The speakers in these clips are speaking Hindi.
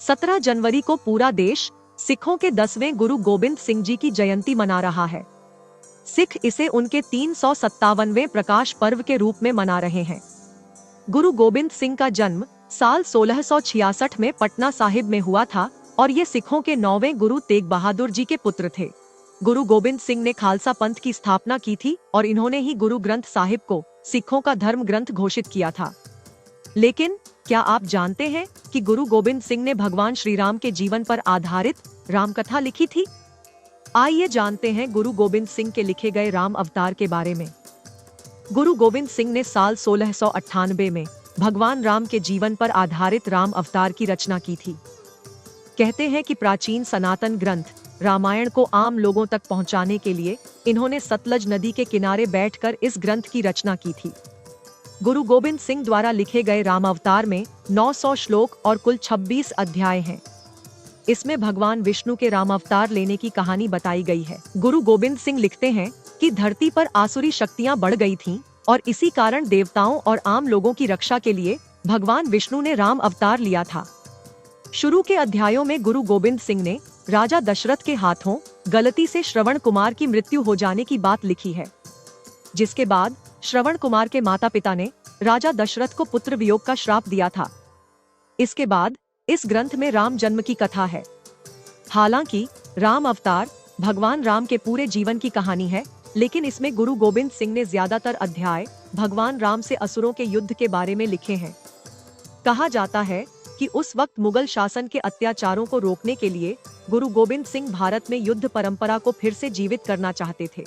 17 जनवरी को पूरा देश सिखों के 10वें गुरु गोबिंद सिंह जी की जयंती मना रहा है। सिख इसे उनके 357वें प्रकाश पर्व के रूप में मना रहे हैं। गुरु गोबिंद सिंह का जन्म साल 1666 में पटना साहिब में हुआ था और ये सिखों के 9वें गुरु तेग बहादुर जी के पुत्र थे। गुरु गोबिंद सिंह ने खालसा पंथ की स्थापना की थी और इन्होंने ही गुरु ग्रंथ साहिब को सिखों का धर्म ग्रंथ घोषित किया था। लेकिन क्या आप जानते हैं कि गुरु गोबिंद सिंह ने भगवान श्री राम के जीवन पर आधारित राम कथा लिखी थी? आइए जानते हैं गुरु गोबिंद सिंह के लिखे गए राम अवतार के बारे में। गुरु गोबिंद सिंह ने साल 1698 में भगवान राम के जीवन पर आधारित राम अवतार की रचना की थी। कहते हैं कि प्राचीन सनातन ग्रंथ रामायण को आम लोगों तक पहुंचाने के लिए इन्होंने सतलज नदी के किनारे बैठकर इस ग्रंथ की रचना की थी। गुरु गोबिंद सिंह द्वारा लिखे गए राम अवतार में 900 श्लोक और कुल 26 अध्याय हैं। इसमें भगवान विष्णु के राम अवतार लेने की कहानी बताई गई है। गुरु गोबिंद सिंह लिखते हैं कि धरती पर आसुरी शक्तियां बढ़ गई थीं और इसी कारण देवताओं और आम लोगों की रक्षा के लिए भगवान विष्णु ने राम अवतार लिया था। शुरू के अध्यायों में गुरु गोबिंद सिंह ने राजा दशरथ के हाथों गलती से श्रवण कुमार की मृत्यु हो जाने की बात लिखी है, जिसके बाद श्रवण कुमार के माता पिता ने राजा दशरथ को पुत्र वियोग का श्राप दिया था। इसके बाद इस ग्रंथ में राम जन्म की कथा है। हालांकि राम अवतार भगवान राम के पूरे जीवन की कहानी है, लेकिन इसमें गुरु गोबिंद सिंह ने ज्यादातर अध्याय भगवान राम से असुरों के युद्ध के बारे में लिखे हैं। कहा जाता है कि उस वक्त मुगल शासन के अत्याचारों को रोकने के लिए गुरु गोबिंद सिंह भारत में युद्ध परंपरा को फिर से जीवित करना चाहते थे।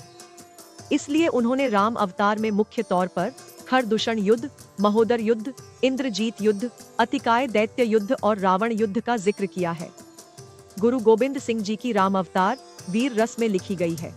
इसलिए उन्होंने राम अवतार में मुख्य तौर पर खरदूषण युद्ध, महोदर युद्ध, इंद्रजीत युद्ध, अतिकाय दैत्य युद्ध और रावण युद्ध का जिक्र किया है। गुरु गोबिंद सिंह जी की राम अवतार वीर रस में लिखी गई है।